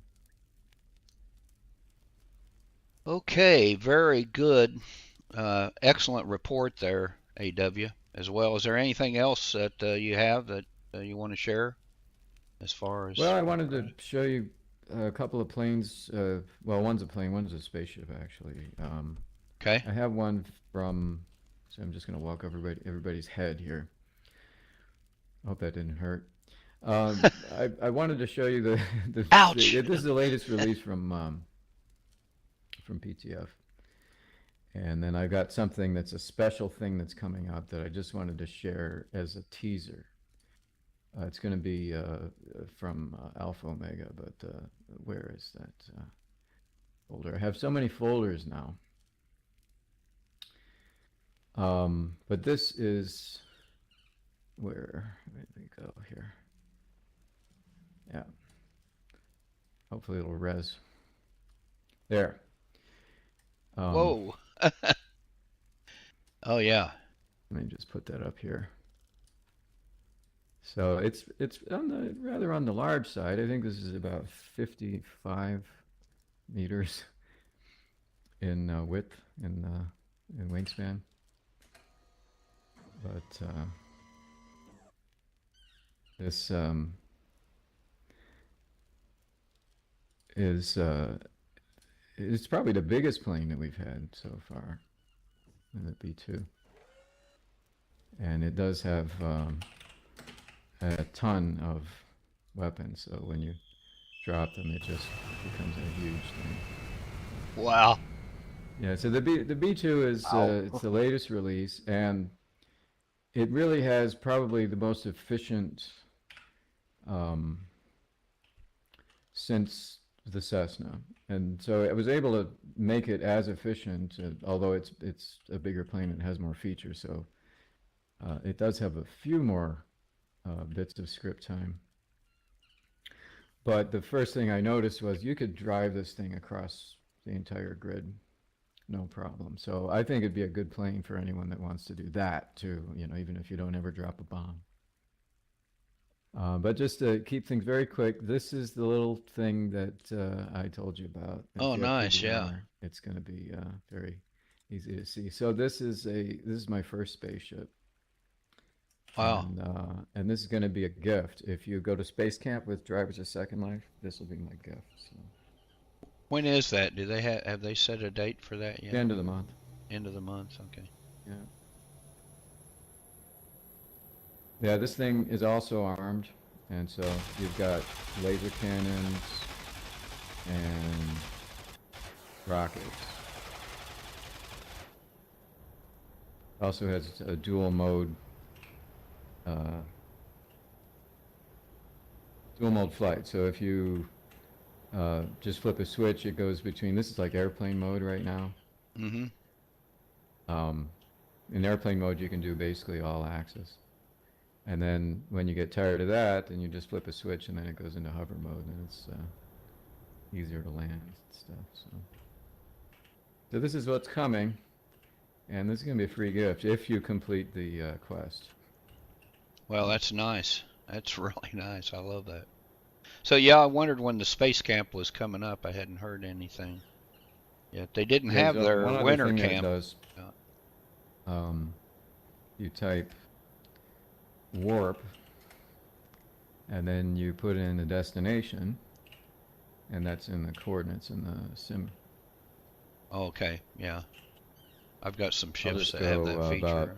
Okay. Very good. Excellent report there, AW. As well, is there anything else that you have that you want to share as far as? Well, I wanted to show you a couple of planes. Well, one's a plane, one's a spaceship, actually. Okay. I have one from, so I'm just going to walk everybody's head here. Hope that didn't hurt. I wanted to show you the Ouch! this is the latest release from PTF. And then I got something that's a special thing that's coming out that I just wanted to share as a teaser. It's going to be from Alpha Omega, but where is that folder? I have so many folders now. But this is, where did we go here? Yeah. Hopefully it'll res. There. Whoa. Oh yeah. Let me just put that up here. So it's rather on the large side. I think this is about 55 meters in width in wingspan. But this it's probably the biggest plane that we've had so far in the B2, and it does have a ton of weapons. So when you drop them, it just becomes a huge thing. Wow. Yeah. So the B2 is it's the latest release, and it really has probably the most efficient since the Cessna, and so I was able to make it as efficient, although it's a bigger plane and has more features. So it does have a few more bits of script time. But the first thing I noticed was you could drive this thing across the entire grid, no problem. So I think it'd be a good plane for anyone that wants to do that too, even if you don't ever drop a bomb. But just to keep things very quick, this is the little thing that I told you about. Oh, nice, PBR. yeah. It's going to be very easy to see. So this is my first spaceship. Wow. And this is going to be a gift. If you go to Space Camp with Drivers of Second Life, this will be my gift. So. When is that? Do they have they set a date for that yet? The end of the month. End of the month. Okay. Yeah. Yeah, this thing is also armed, and so you've got laser cannons, and rockets. Also has a dual mode flight. So if you just flip a switch, it goes between. This is like airplane mode right now. Mm-hmm. In airplane mode, you can do basically all axis. And then when you get tired of that, then you just flip a switch, and then it goes into hover mode, and it's easier to land and stuff. So this is what's coming, and this is going to be a free gift if you complete the quest. Well, that's nice. That's really nice. I love that. So yeah, I wondered when the space camp was coming up. I hadn't heard anything yet. They didn't have their one other winter thing camp. That does, you type warp, and then you put in the destination, and that's in the coordinates in the sim. Okay, yeah. I've got some I'll ships just that have go that feature. about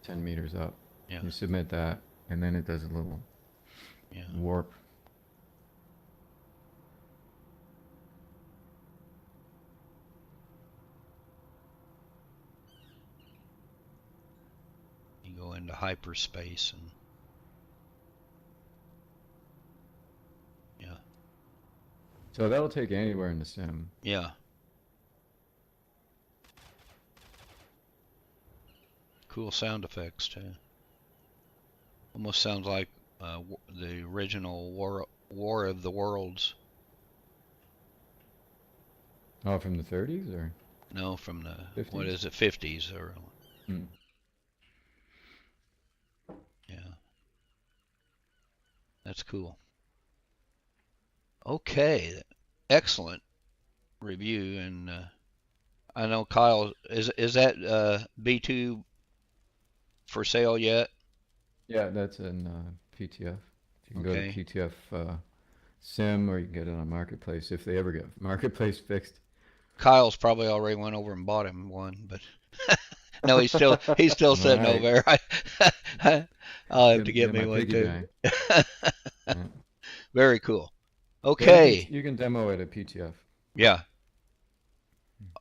10 meters up. Yeah. You submit that, and then it does a little warp. You go into hyperspace and yeah. So that'll take you anywhere in the sim. Yeah. Cool sound effects too. Almost sounds like the original War of the Worlds. Oh, from the 30s or? No, from the 50s? What is it, 50s or? Mm. Yeah. That's cool. Okay, excellent review, and I know Kyle is that B2 for sale yet? Yeah, that's in PTF. You can Okay. go to PTF Sim, or you can get it on Marketplace if they ever get Marketplace fixed. Kyle's probably already went over and bought him one, but no, he's still sitting Right. over there. I'll have to get me my one piggy too. bank. Yeah. Very cool. Yeah, Okay. you can demo it at PTF. Yeah.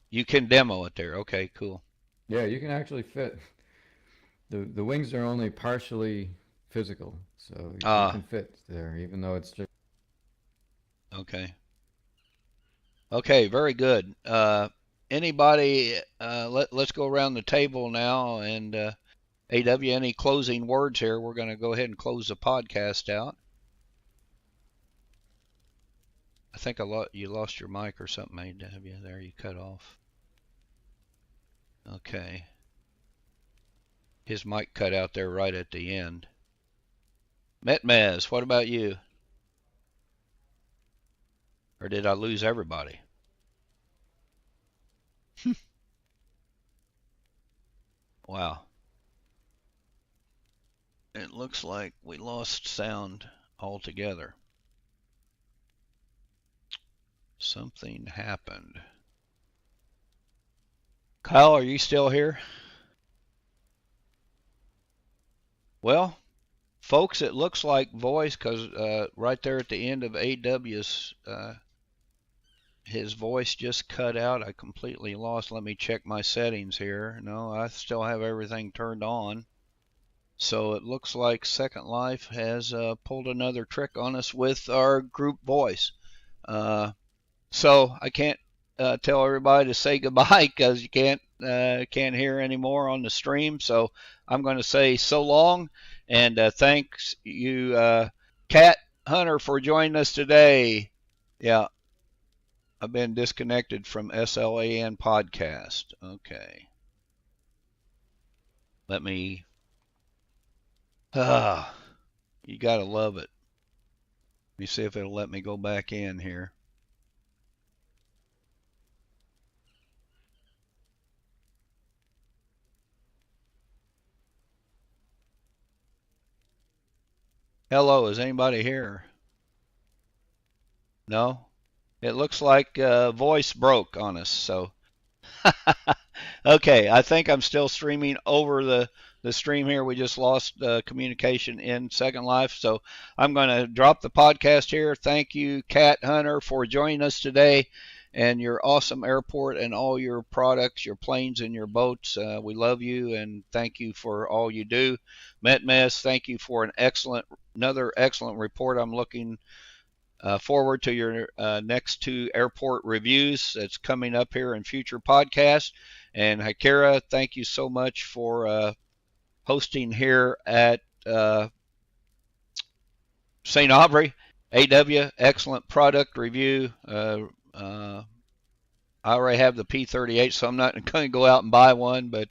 You can demo it there. Okay, cool. Yeah, you can actually fit. The wings are only partially physical, so you can fit there, even though it's just. Okay. Okay, very good. Anybody, let's go around the table now, and AW, any closing words here? We're going to go ahead and close the podcast out. I think you lost your mic or something, AW. There, you cut off. Okay. His mic cut out there right at the end. Metmes, what about you? Or did I lose everybody? Wow. It looks like we lost sound altogether. Something happened. Kyle, are you still here? Well, folks, it looks like voice, because right there at the end of AW's, his voice just cut out. I completely lost. Let me check my settings here. No, I still have everything turned on. So it looks like Second Life has pulled another trick on us with our group voice. So I can't tell everybody to say goodbye because you can't hear anymore on the stream. So I'm going to say so long, and thanks you, Cat Hunter, for joining us today. Yeah, I've been disconnected from SLAN Podcast. Okay, let me. You gotta love it. Let me see if it'll let me go back in here. Hello, is anybody here? No? It looks like voice broke on us, so. Okay, I think I'm still streaming over the the stream here. We just lost communication in Second Life. So I'm going to drop the podcast here. Thank you, Cat Hunter, for joining us today, and your awesome airport and all your products, your planes and your boats. We love you and thank you for all you do. Metmes, thank you for another excellent report. I'm looking forward to your next 2 airport reviews that's coming up here in future podcasts. And Hakira, thank you so much for hosting here at St. Aubrey. AW, excellent product review. I already have the P-38, so I'm not going to go out and buy one, but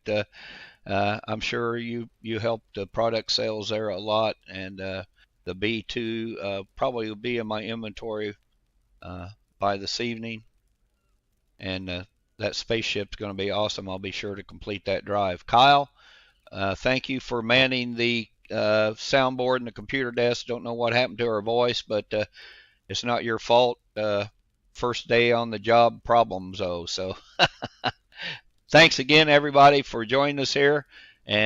I'm sure you helped the product sales there a lot, and the B2 probably will be in my inventory by this evening, and that spaceship's going to be awesome. I'll be sure to complete that drive. Kyle, thank you for manning the soundboard and the computer desk. Don't know what happened to her voice, but it's not your fault. First day on the job problems, so thanks again, everybody, for joining us here. And